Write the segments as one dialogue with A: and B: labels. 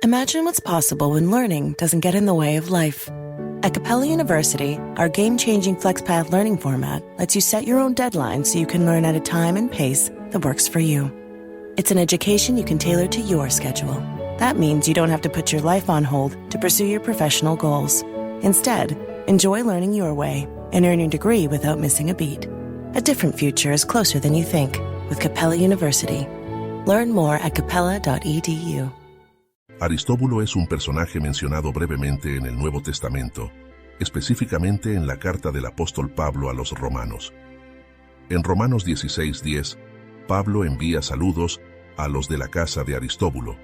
A: Imagine what's possible when learning doesn't get in the way of life. At Capella University, our game-changing FlexPath learning format lets you set your own deadlines so you can learn at a time and pace that works for you. It's an education you can tailor to your schedule. That means you don't have to put your life on hold to pursue your professional goals. Instead, enjoy learning your way and earn your degree without missing a beat. A different future is closer than you think with Capella University. Learn more at capella.edu.
B: Aristóbulo es un personaje mencionado brevemente en el Nuevo Testamento, específicamente en la carta del apóstol Pablo a los romanos. En Romanos 16:10, Pablo envía saludos a los de la casa de Aristóbulo,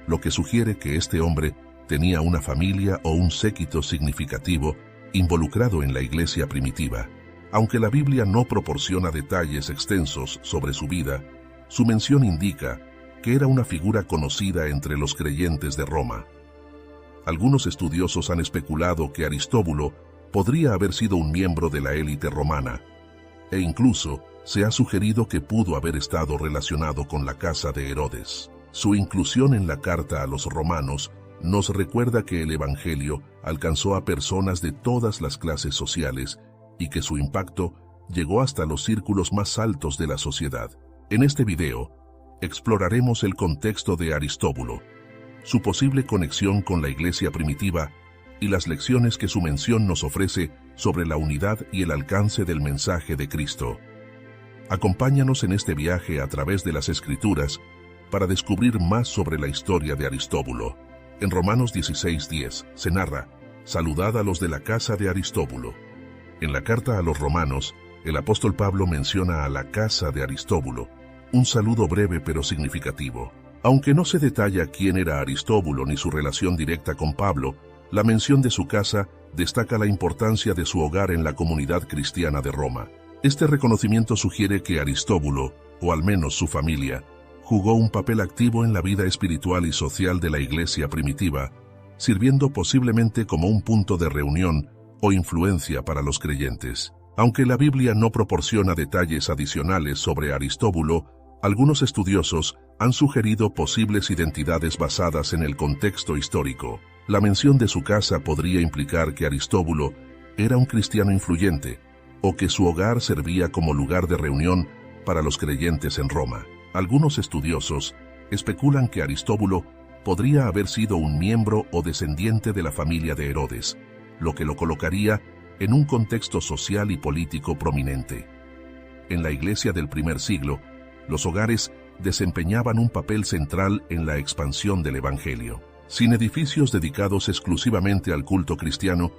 B: lo que sugiere que este hombre tenía una familia o un séquito significativo involucrado en la iglesia primitiva. Aunque la Biblia no proporciona detalles extensos sobre su vida, su mención indica que era una figura conocida entre los creyentes de Roma. Algunos estudiosos han especulado que Aristóbulo podría haber sido un miembro de la élite romana, e incluso se ha sugerido que pudo haber estado relacionado con la casa de Herodes. Su inclusión en la carta a los romanos nos recuerda que el Evangelio alcanzó a personas de todas las clases sociales y que su impacto llegó hasta los círculos más altos de la sociedad. En este video, exploraremos el contexto de Aristóbulo, su posible conexión con la iglesia primitiva y las lecciones que su mención nos ofrece sobre la unidad y el alcance del mensaje de Cristo. Acompáñanos en este viaje a través de las Escrituras para descubrir más sobre la historia de Aristóbulo. En Romanos 16:10 se narra: «Saludad a los de la casa de Aristóbulo». En la carta a los romanos, el apóstol Pablo menciona a la casa de Aristóbulo, un saludo breve pero significativo. Aunque no se detalla quién era Aristóbulo ni su relación directa con Pablo, la mención de su casa destaca la importancia de su hogar en la comunidad cristiana de Roma. Este reconocimiento sugiere que Aristóbulo, o al menos su familia, jugó un papel activo en la vida espiritual y social de la iglesia primitiva, sirviendo posiblemente como un punto de reunión o influencia para los creyentes. Aunque la Biblia no proporciona detalles adicionales sobre Aristóbulo, algunos estudiosos han sugerido posibles identidades basadas en el contexto histórico. La mención de su casa podría implicar que Aristóbulo era un cristiano influyente, o que su hogar servía como lugar de reunión para los creyentes en Roma. Algunos estudiosos especulan que Aristóbulo podría haber sido un miembro o descendiente de la familia de Herodes, lo que lo colocaría en un contexto social y político prominente. En la iglesia del primer siglo, los hogares desempeñaban un papel central en la expansión del Evangelio. Sin edificios dedicados exclusivamente al culto cristiano,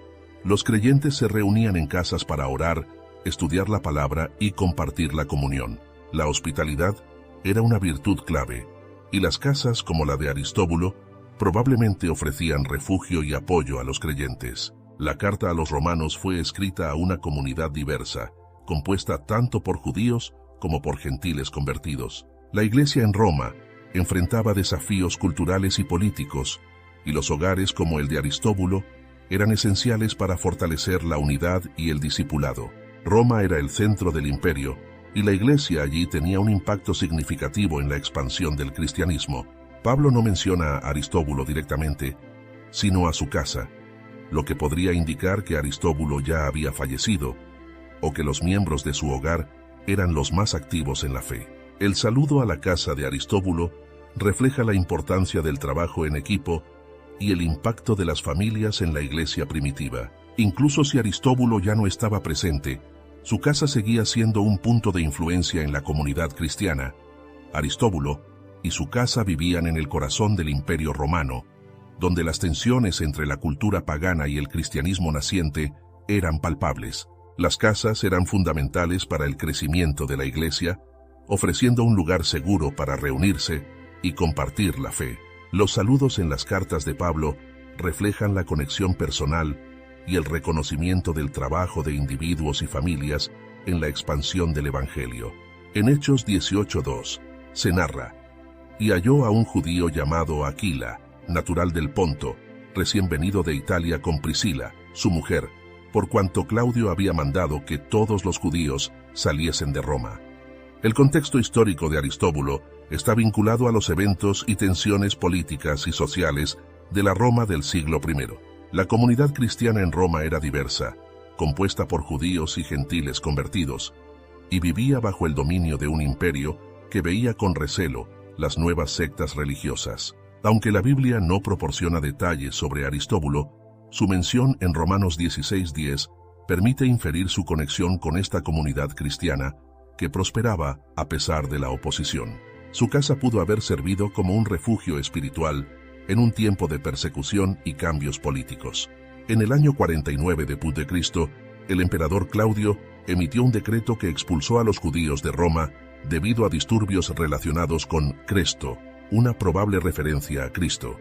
B: los creyentes se reunían en casas para orar, estudiar la palabra y compartir la comunión. La hospitalidad era una virtud clave, y las casas como la de Aristóbulo probablemente ofrecían refugio y apoyo a los creyentes. La carta a los romanos fue escrita a una comunidad diversa, compuesta tanto por judíos como por gentiles convertidos. La iglesia en Roma enfrentaba desafíos culturales y políticos, y los hogares como el de Aristóbulo eran esenciales para fortalecer la unidad y el discipulado. Roma era el centro del imperio, y la iglesia allí tenía un impacto significativo en la expansión del cristianismo. Pablo no menciona a Aristóbulo directamente, sino a su casa, lo que podría indicar que Aristóbulo ya había fallecido, o que los miembros de su hogar eran los más activos en la fe. El saludo a la casa de Aristóbulo refleja la importancia del trabajo en equipo y el impacto de las familias en la iglesia primitiva. Incluso si Aristóbulo ya no estaba presente, su casa seguía siendo un punto de influencia en la comunidad cristiana. Aristóbulo y su casa vivían en el corazón del Imperio Romano, donde las tensiones entre la cultura pagana y el cristianismo naciente eran palpables. Las casas eran fundamentales para el crecimiento de la iglesia, ofreciendo un lugar seguro para reunirse y compartir la fe. Los saludos en las cartas de Pablo reflejan la conexión personal y el reconocimiento del trabajo de individuos y familias en la expansión del Evangelio. En Hechos 18:2 se narra: «Y halló a un judío llamado Aquila, natural del Ponto, recién venido de Italia con Priscila, su mujer, por cuanto Claudio había mandado que todos los judíos saliesen de Roma». El contexto histórico de Aristóbulo está vinculado a los eventos y tensiones políticas y sociales de la Roma del siglo I. La comunidad cristiana en Roma era diversa, compuesta por judíos y gentiles convertidos, y vivía bajo el dominio de un imperio que veía con recelo las nuevas sectas religiosas. Aunque la Biblia no proporciona detalles sobre Aristóbulo, su mención en Romanos 16:10 permite inferir su conexión con esta comunidad cristiana que prosperaba a pesar de la oposición. Su casa pudo haber servido como un refugio espiritual en un tiempo de persecución y cambios políticos. En el año 49 después de Cristo, el emperador Claudio emitió un decreto que expulsó a los judíos de Roma debido a disturbios relacionados con Cresto, una probable referencia a Cristo.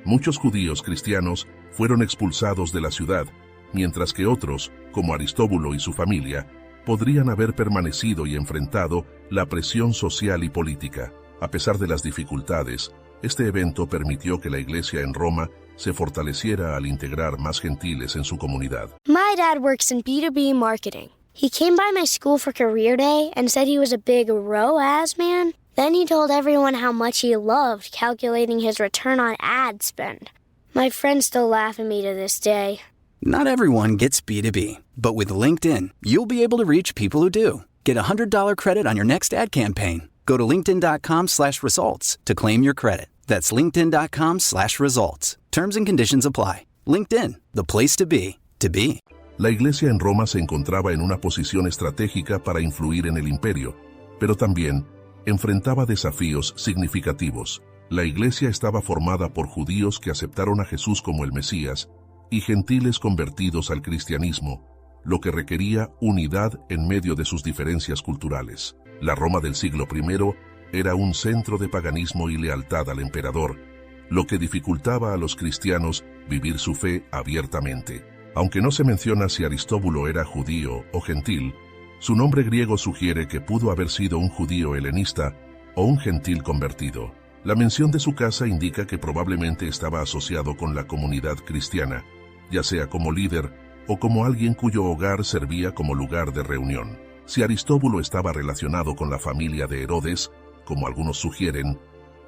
B: Muchos judíos cristianos fueron expulsados de la ciudad, mientras que otros, como Aristóbulo y su familia, podrían haber permanecido y enfrentado la presión social y política. A pesar de las dificultades, este evento permitió que la iglesia en Roma se fortaleciera al integrar más gentiles en su comunidad.
C: My dad works in B2B marketing. He came by my school for career day and said he was a big ROAS man. Then he told everyone how much he loved calculating his return on ad spend. My friends still laugh at me to this day.
D: Not everyone gets B2B, but with LinkedIn, you'll be able to reach people who do. Get a $100 credit on your next ad campaign. Go to linkedin.com/results to claim your credit. That's linkedin.com/results. Terms and conditions apply. LinkedIn, the place to be, to be.
B: La iglesia en Roma se encontraba en una posición estratégica para influir en el imperio, pero también enfrentaba desafíos significativos. La iglesia estaba formada por judíos que aceptaron a Jesús como el Mesías y gentiles convertidos al cristianismo, lo que requería unidad en medio de sus diferencias culturales. La Roma del siglo I era un centro de paganismo y lealtad al emperador, lo que dificultaba a los cristianos vivir su fe abiertamente. Aunque no se menciona si Aristóbulo era judío o gentil, su nombre griego sugiere que pudo haber sido un judío helenista o un gentil convertido. La mención de su casa indica que probablemente estaba asociado con la comunidad cristiana, ya sea como líder o como alguien cuyo hogar servía como lugar de reunión. Si Aristóbulo estaba relacionado con la familia de Herodes, como algunos sugieren,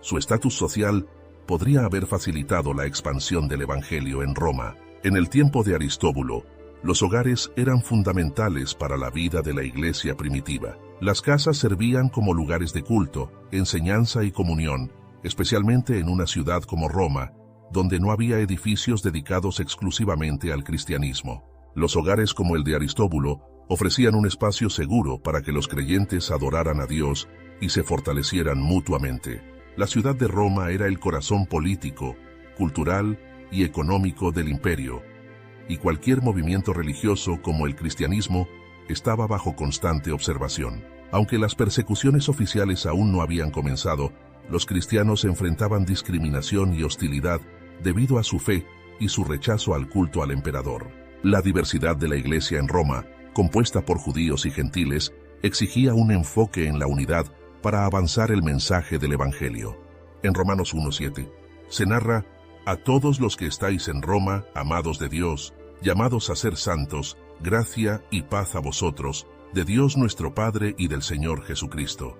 B: su estatus social podría haber facilitado la expansión del evangelio en Roma. En el tiempo de Aristóbulo, los hogares eran fundamentales para la vida de la iglesia primitiva. Las casas servían como lugares de culto, enseñanza y comunión, especialmente en una ciudad como Roma, donde no había edificios dedicados exclusivamente al cristianismo. Los hogares como el de Aristóbulo ofrecían un espacio seguro para que los creyentes adoraran a Dios y se fortalecieran mutuamente. La ciudad de Roma era el corazón político, cultural y económico del imperio, y cualquier movimiento religioso como el cristianismo estaba bajo constante observación. Aunque las persecuciones oficiales aún no habían comenzado, los cristianos enfrentaban discriminación y hostilidad debido a su fe y su rechazo al culto al emperador. La diversidad de la iglesia en Roma, compuesta por judíos y gentiles, exigía un enfoque en la unidad para avanzar el mensaje del evangelio. En Romanos 1:7 se narra: a todos los que estáis en Roma, amados de Dios, llamados a ser santos, gracia y paz a vosotros, de Dios nuestro Padre y del Señor Jesucristo.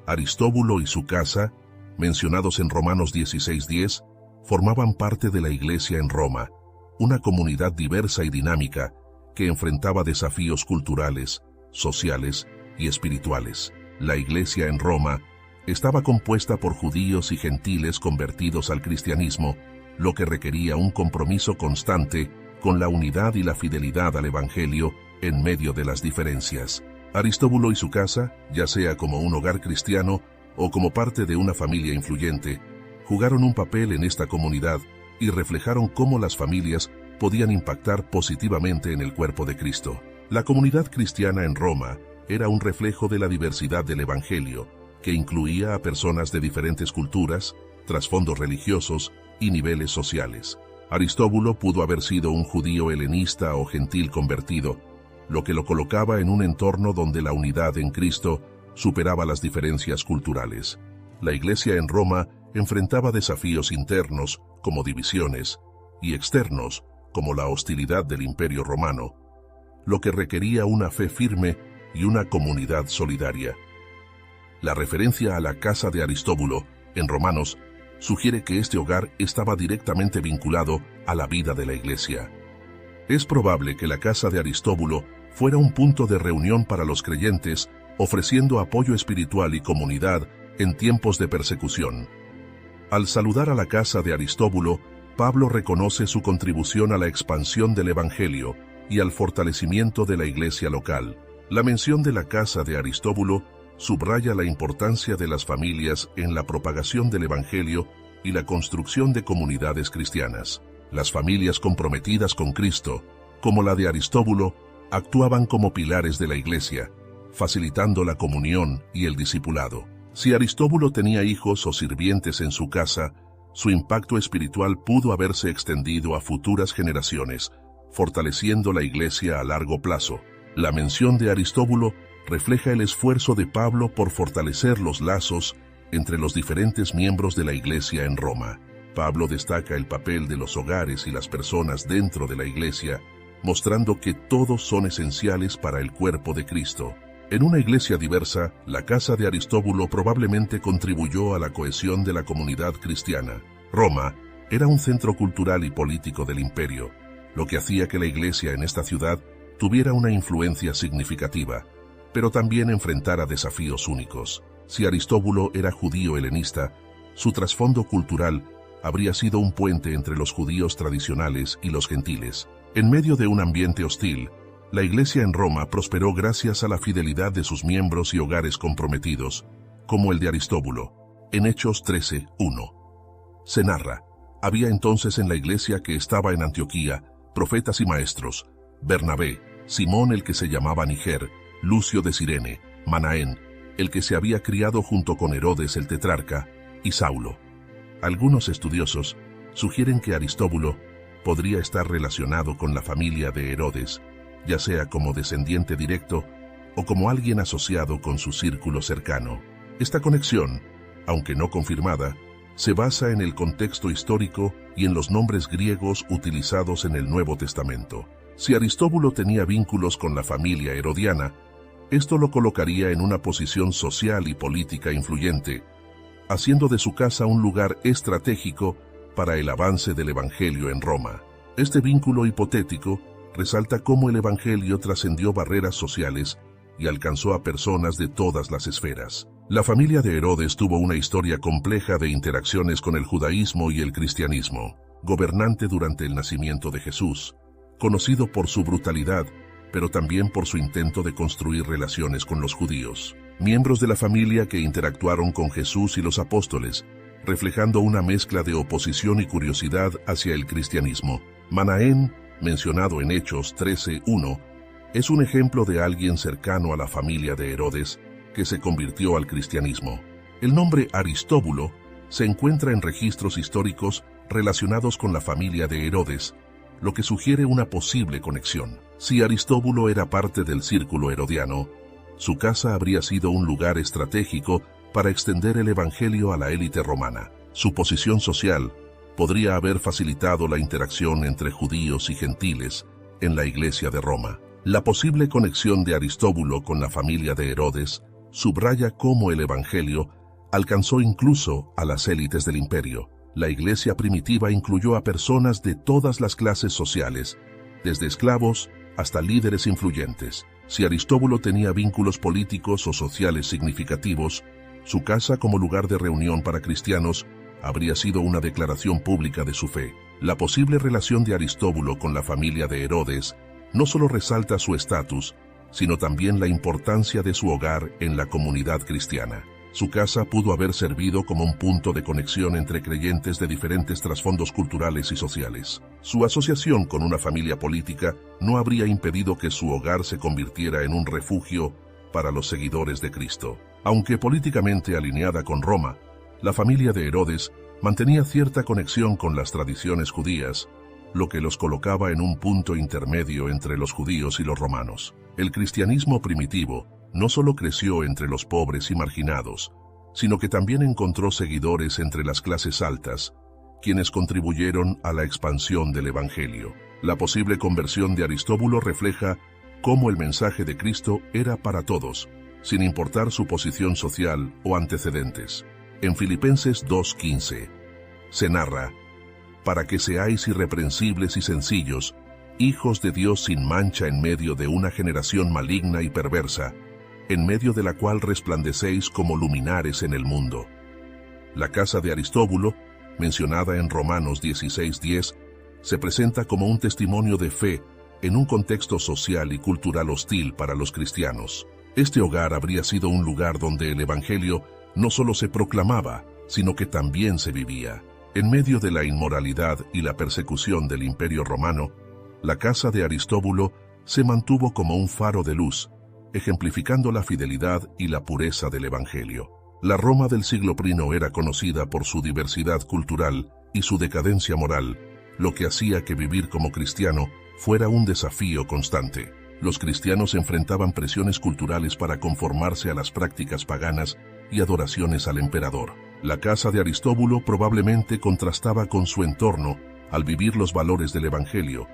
B: Aristóbulo y su casa, mencionados en Romanos 16:10, formaban parte de la iglesia en Roma, una comunidad diversa y dinámica que enfrentaba desafíos culturales, sociales y espirituales. La iglesia en Roma estaba compuesta por judíos y gentiles convertidos al cristianismo, lo que requería un compromiso constante con la unidad y la fidelidad al evangelio en medio de las diferencias. Aristóbulo y su casa, ya sea como un hogar cristiano o como parte de una familia influyente, jugaron un papel en esta comunidad y reflejaron cómo las familias podían impactar positivamente en el cuerpo de Cristo. La comunidad cristiana en Roma era un reflejo de la diversidad del evangelio, que incluía a personas de diferentes culturas, trasfondos religiosos y niveles sociales. Aristóbulo pudo haber sido un judío helenista o gentil convertido, lo que lo colocaba en un entorno donde la unidad en Cristo superaba las diferencias culturales. La iglesia en Roma enfrentaba desafíos internos, como divisiones, y externos, como la hostilidad del Imperio Romano, lo que requería una fe firme y una comunidad solidaria. La referencia a la casa de Aristóbulo, en Romanos, sugiere que este hogar estaba directamente vinculado a la vida de la Iglesia. Es probable que la casa de Aristóbulo fuera un punto de reunión para los creyentes, ofreciendo apoyo espiritual y comunidad en tiempos de persecución. Al saludar a la casa de Aristóbulo, Pablo reconoce su contribución a la expansión del Evangelio y al fortalecimiento de la iglesia local. La mención de la casa de Aristóbulo subraya la importancia de las familias en la propagación del Evangelio y la construcción de comunidades cristianas. Las familias comprometidas con Cristo, como la de Aristóbulo, actuaban como pilares de la iglesia, facilitando la comunión y el discipulado. Si Aristóbulo tenía hijos o sirvientes en su casa, su impacto espiritual pudo haberse extendido a futuras generaciones, fortaleciendo la iglesia a largo plazo. La mención de Aristóbulo refleja el esfuerzo de Pablo por fortalecer los lazos entre los diferentes miembros de la iglesia en Roma. Pablo destaca el papel de los hogares y las personas dentro de la iglesia, mostrando que todos son esenciales para el cuerpo de Cristo. En una iglesia diversa, la casa de Aristóbulo probablemente contribuyó a la cohesión de la comunidad cristiana. Roma era un centro cultural y político del imperio, lo que hacía que la iglesia en esta ciudad tuviera una influencia significativa, pero también enfrentara desafíos únicos. Si Aristóbulo era judío helenista, su trasfondo cultural habría sido un puente entre los judíos tradicionales y los gentiles. En medio de un ambiente hostil, la iglesia en Roma prosperó gracias a la fidelidad de sus miembros y hogares comprometidos, como el de Aristóbulo. En Hechos 13:1. Se narra: había entonces en la iglesia que estaba en Antioquía profetas y maestros: Bernabé, Simón el que se llamaba Niger, Lucio de Cirene, Manaén, el que se había criado junto con Herodes el tetrarca, y Saulo. Algunos estudiosos sugieren que Aristóbulo podría estar relacionado con la familia de Herodes, ya sea como descendiente directo o como alguien asociado con su círculo cercano. Esta conexión, aunque no confirmada, se basa en el contexto histórico y en los nombres griegos utilizados en el Nuevo Testamento. Si Aristóbulo tenía vínculos con la familia herodiana, esto lo colocaría en una posición social y política influyente, haciendo de su casa un lugar estratégico para el avance del Evangelio en Roma. Este vínculo hipotético resalta cómo el Evangelio trascendió barreras sociales y alcanzó a personas de todas las esferas. La familia de Herodes tuvo una historia compleja de interacciones con el judaísmo y el cristianismo. Gobernante durante el nacimiento de Jesús, conocido por su brutalidad, pero también por su intento de construir relaciones con los judíos. Miembros de la familia que interactuaron con Jesús y los apóstoles, reflejando una mezcla de oposición y curiosidad hacia el cristianismo. Manaén, mencionado en Hechos 13:1, es un ejemplo de alguien cercano a la familia de Herodes que se convirtió al cristianismo. El nombre Aristóbulo se encuentra en registros históricos relacionados con la familia de Herodes, lo que sugiere una posible conexión. Si Aristóbulo era parte del círculo herodiano, su casa habría sido un lugar estratégico para extender el Evangelio a la élite romana. Su posición social podría haber facilitado la interacción entre judíos y gentiles en la iglesia de Roma. La posible conexión de Aristóbulo con la familia de Herodes subraya cómo el Evangelio alcanzó incluso a las élites del imperio. La iglesia primitiva incluyó a personas de todas las clases sociales, desde esclavos hasta líderes influyentes. Si Aristóbulo tenía vínculos políticos o sociales significativos, su casa como lugar de reunión para cristianos habría sido una declaración pública de su fe. La posible relación de Aristóbulo con la familia de Herodes no solo resalta su estatus, sino también la importancia de su hogar en la comunidad cristiana. Su casa pudo haber servido como un punto de conexión entre creyentes de diferentes trasfondos culturales y sociales. Su asociación con una familia política no habría impedido que su hogar se convirtiera en un refugio para los seguidores de Cristo. Aunque políticamente alineada con Roma, la familia de Herodes mantenía cierta conexión con las tradiciones judías, lo que los colocaba en un punto intermedio entre los judíos y los romanos. El cristianismo primitivo no solo creció entre los pobres y marginados, sino que también encontró seguidores entre las clases altas, quienes contribuyeron a la expansión del Evangelio. La posible conversión de Aristóbulo refleja cómo el mensaje de Cristo era para todos, sin importar su posición social o antecedentes. En Filipenses 2:15 se narra: para que seáis irreprensibles y sencillos, hijos de Dios sin mancha en medio de una generación maligna y perversa, en medio de la cual resplandecéis como luminares en el mundo. La casa de Aristóbulo, mencionada en Romanos 16:10, se presenta como un testimonio de fe en un contexto social y cultural hostil para los cristianos. Este hogar habría sido un lugar donde el Evangelio no solo se proclamaba, sino que también se vivía. En medio de la inmoralidad y la persecución del Imperio Romano, la casa de Aristóbulo se mantuvo como un faro de luz, ejemplificando la fidelidad y la pureza del Evangelio. La Roma del siglo I era conocida por su diversidad cultural y su decadencia moral, lo que hacía que vivir como cristiano fuera un desafío constante. Los cristianos enfrentaban presiones culturales para conformarse a las prácticas paganas y adoraciones al emperador. La casa de Aristóbulo probablemente contrastaba con su entorno al vivir los valores del Evangelio,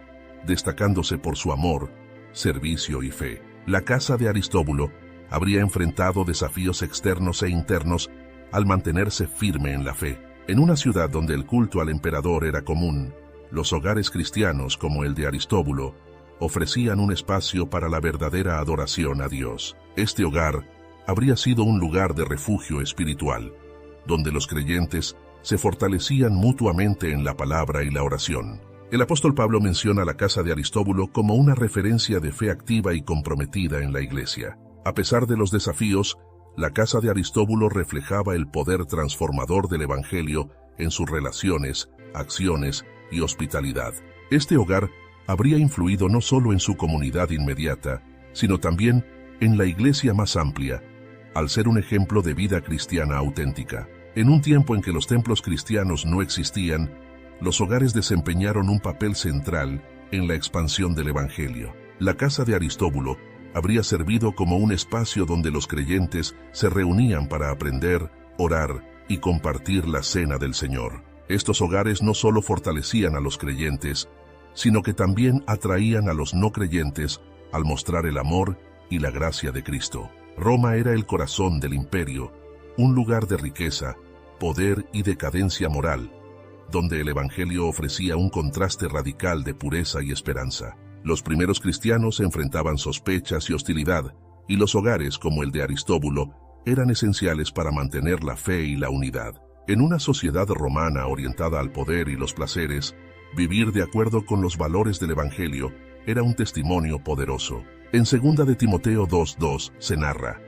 B: destacándose por su amor, servicio y fe. La casa de Aristóbulo habría enfrentado desafíos externos e internos al mantenerse firme en la fe. En una ciudad donde el culto al emperador era común, los hogares cristianos como el de Aristóbulo ofrecían un espacio para la verdadera adoración a Dios. Este hogar habría sido un lugar de refugio espiritual, donde los creyentes se fortalecían mutuamente en la palabra y la oración. El apóstol Pablo menciona la casa de Aristóbulo como una referencia de fe activa y comprometida en la iglesia. A pesar de los desafíos, la casa de Aristóbulo reflejaba el poder transformador del Evangelio en sus relaciones, acciones y hospitalidad. Este hogar habría influido no solo en su comunidad inmediata, sino también en la iglesia más amplia, al ser un ejemplo de vida cristiana auténtica. En un tiempo en que los templos cristianos no existían, los hogares desempeñaron un papel central en la expansión del Evangelio. La casa de Aristóbulo habría servido como un espacio donde los creyentes se reunían para aprender, orar y compartir la cena del Señor. Estos hogares no solo fortalecían a los creyentes, sino que también atraían a los no creyentes al mostrar el amor y la gracia de Cristo. Roma era el corazón del imperio, un lugar de riqueza, poder y decadencia moral, donde el Evangelio ofrecía un contraste radical de pureza y esperanza. Los primeros cristianos enfrentaban sospechas y hostilidad, y los hogares como el de Aristóbulo eran esenciales para mantener la fe y la unidad. En una sociedad romana orientada al poder y los placeres, vivir de acuerdo con los valores del Evangelio era un testimonio poderoso. En 2 de Timoteo 2:2 se narra: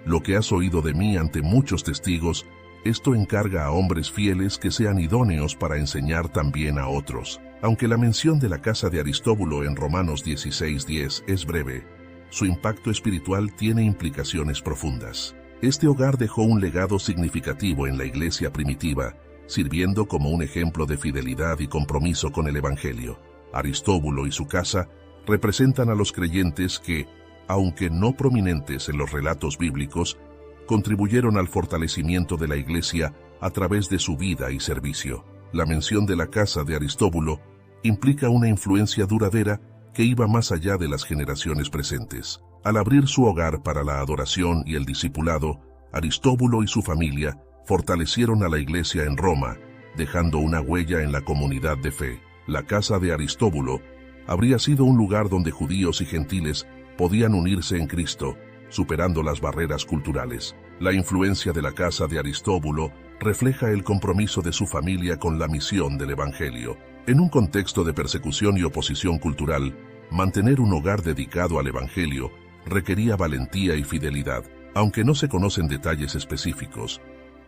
B: lo que has oído de mí ante muchos testigos, esto encarga a hombres fieles que sean idóneos para enseñar también a otros. Aunque la mención de la casa de Aristóbulo en Romanos 16:10 es breve, su impacto espiritual tiene implicaciones profundas. Este hogar dejó un legado significativo en la iglesia primitiva, sirviendo como un ejemplo de fidelidad y compromiso con el Evangelio. Aristóbulo y su casa representan a los creyentes que, aunque no prominentes en los relatos bíblicos, contribuyeron al fortalecimiento de la iglesia a través de su vida y servicio. La mención de la casa de Aristóbulo implica una influencia duradera que iba más allá de las generaciones presentes. Al abrir su hogar para la adoración y el discipulado, Aristóbulo y su familia fortalecieron a la iglesia en Roma, dejando una huella en la comunidad de fe. La casa de Aristóbulo habría sido un lugar donde judíos y gentiles podían unirse en Cristo, superando las barreras culturales. La influencia de la casa de Aristóbulo refleja el compromiso de su familia con la misión del Evangelio. En un contexto de persecución y oposición cultural, mantener un hogar dedicado al Evangelio requería valentía y fidelidad. Aunque no se conocen detalles específicos,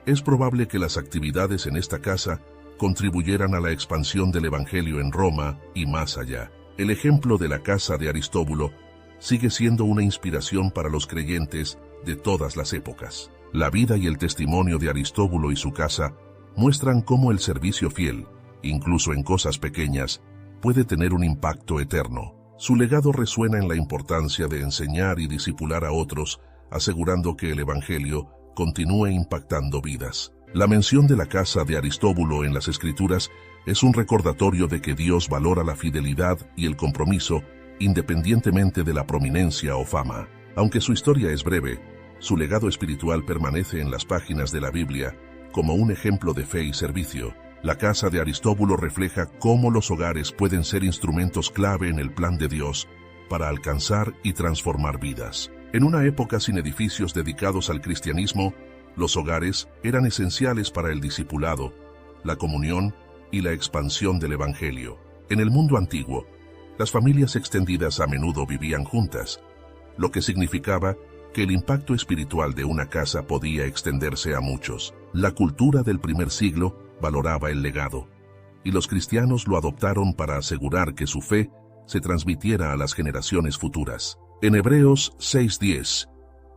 B: es probable que las actividades en esta casa contribuyeran a la expansión del Evangelio en Roma y más allá. El ejemplo de la casa de Aristóbulo sigue siendo una inspiración para los creyentes de todas las épocas. La vida y el testimonio de Aristóbulo y su casa muestran cómo el servicio fiel, incluso en cosas pequeñas, puede tener un impacto eterno. Su legado resuena en la importancia de enseñar y discipular a otros, asegurando que el Evangelio continúe impactando vidas. La mención de la casa de Aristóbulo en las Escrituras es un recordatorio de que Dios valora la fidelidad y el compromiso, independientemente de la prominencia o fama. Aunque su historia es breve, Su legado espiritual permanece en las páginas de la Biblia como un ejemplo de fe y servicio. La casa de Aristóbulo refleja cómo los hogares pueden ser instrumentos clave en el plan de Dios para alcanzar y transformar vidas. En una época sin edificios dedicados al cristianismo, los hogares eran esenciales para el discipulado, la comunión y la expansión del Evangelio. En el mundo antiguo, las familias extendidas a menudo vivían juntas, lo que significaba que el impacto espiritual de una casa podía extenderse a muchos. La cultura del primer siglo valoraba el legado, y los cristianos lo adoptaron para asegurar que su fe se transmitiera a las generaciones futuras. En Hebreos 6:10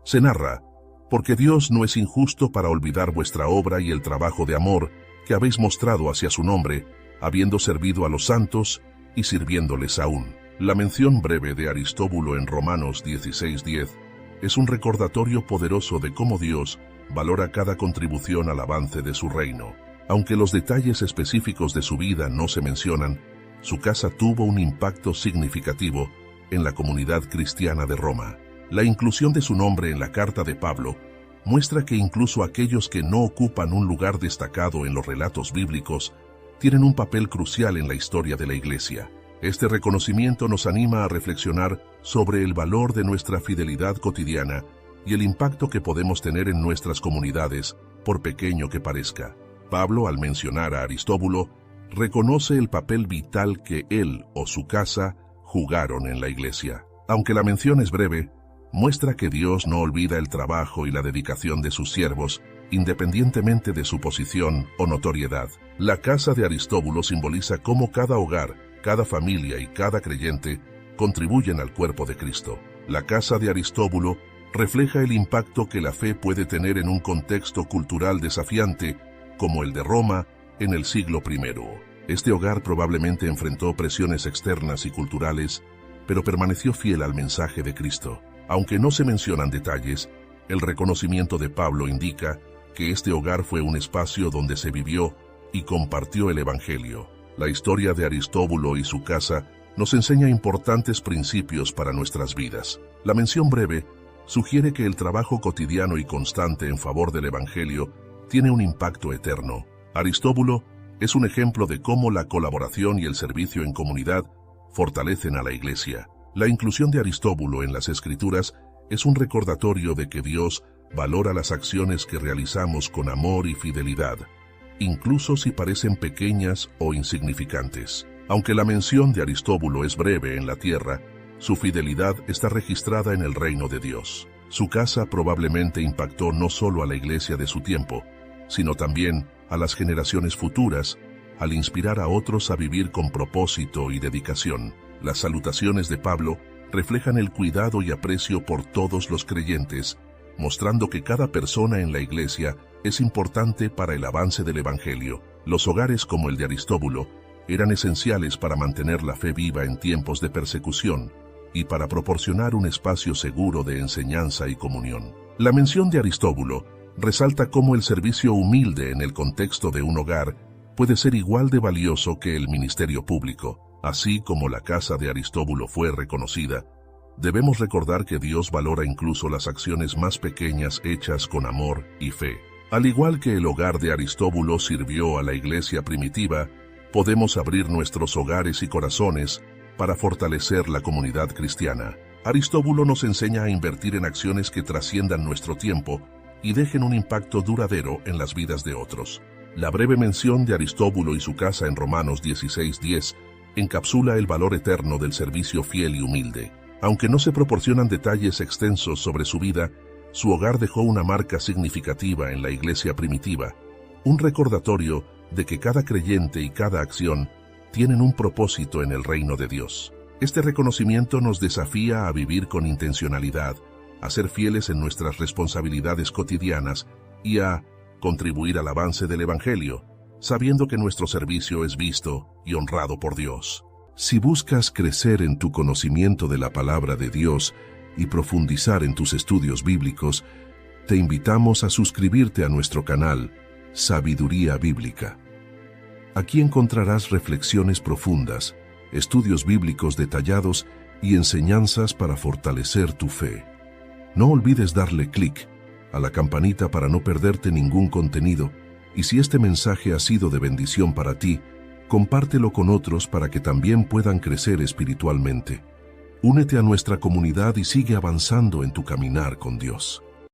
B: se narra: «Porque Dios no es injusto para olvidar vuestra obra y el trabajo de amor que habéis mostrado hacia su nombre, habiendo servido a los santos y sirviéndoles aún». La mención breve de Aristóbulo en Romanos 16:10 es un recordatorio poderoso de cómo Dios valora cada contribución al avance de su reino. Aunque los detalles específicos de su vida no se mencionan, su casa tuvo un impacto significativo en la comunidad cristiana de Roma. La inclusión de su nombre en la carta de Pablo muestra que incluso aquellos que no ocupan un lugar destacado en los relatos bíblicos tienen un papel crucial en la historia de la Iglesia. Este reconocimiento nos anima a reflexionar sobre el valor de nuestra fidelidad cotidiana y el impacto que podemos tener en nuestras comunidades, por pequeño que parezca. Pablo, al mencionar a Aristóbulo, reconoce el papel vital que él o su casa jugaron en la Iglesia. Aunque la mención es breve, muestra que Dios no olvida el trabajo y la dedicación de sus siervos, independientemente de su posición o notoriedad. La casa de Aristóbulo simboliza cómo cada hogar, cada familia y cada creyente contribuyen al cuerpo de Cristo. La casa de Aristóbulo refleja el impacto que la fe puede tener en un contexto cultural desafiante como el de Roma en el siglo I. Este hogar probablemente enfrentó presiones externas y culturales, pero permaneció fiel al mensaje de Cristo. Aunque no se mencionan detalles, el reconocimiento de Pablo indica que este hogar fue un espacio donde se vivió y compartió el Evangelio. La historia de Aristóbulo y su casa nos enseña importantes principios para nuestras vidas. La mención breve sugiere que el trabajo cotidiano y constante en favor del Evangelio tiene un impacto eterno. Aristóbulo es un ejemplo de cómo la colaboración y el servicio en comunidad fortalecen a la Iglesia. La inclusión de Aristóbulo en las Escrituras es un recordatorio de que Dios valora las acciones que realizamos con amor y fidelidad, incluso si parecen pequeñas o insignificantes. Aunque la mención de Aristóbulo es breve en la tierra, su fidelidad está registrada en el reino de Dios. Su casa probablemente impactó no solo a la Iglesia de su tiempo, sino también a las generaciones futuras, al inspirar a otros a vivir con propósito y dedicación. Las salutaciones de Pablo reflejan el cuidado y aprecio por todos los creyentes, mostrando que cada persona en la Iglesia es importante para el avance del Evangelio. Los hogares como el de Aristóbulo eran esenciales para mantener la fe viva en tiempos de persecución y para proporcionar un espacio seguro de enseñanza y comunión. La mención de Aristóbulo resalta cómo el servicio humilde en el contexto de un hogar puede ser igual de valioso que el ministerio público. Así como la casa de Aristóbulo fue reconocida, debemos recordar que Dios valora incluso las acciones más pequeñas hechas con amor y fe. Al igual que el hogar de Aristóbulo sirvió a la Iglesia primitiva, podemos abrir nuestros hogares y corazones para fortalecer la comunidad cristiana. Aristóbulo nos enseña a invertir en acciones que trasciendan nuestro tiempo y dejen un impacto duradero en las vidas de otros. La breve mención de Aristóbulo y su casa en Romanos 16:10 encapsula el valor eterno del servicio fiel y humilde. Aunque no se proporcionan detalles extensos sobre su vida, su hogar dejó una marca significativa en la Iglesia primitiva, un recordatorio de que cada creyente y cada acción tienen un propósito en el reino de Dios. Este reconocimiento nos desafía a vivir con intencionalidad, a ser fieles en nuestras responsabilidades cotidianas y a contribuir al avance del Evangelio, sabiendo que nuestro servicio es visto y honrado por Dios. Si buscas crecer en tu conocimiento de la palabra de Dios y profundizar en tus estudios bíblicos, te invitamos a suscribirte a nuestro canal Sabiduría Bíblica. Aquí encontrarás reflexiones profundas, estudios bíblicos detallados y enseñanzas para fortalecer tu fe. No olvides darle clic a la campanita para no perderte ningún contenido, y si este mensaje ha sido de bendición para ti, compártelo con otros para que también puedan crecer espiritualmente. Únete a nuestra comunidad y sigue avanzando en tu caminar con Dios.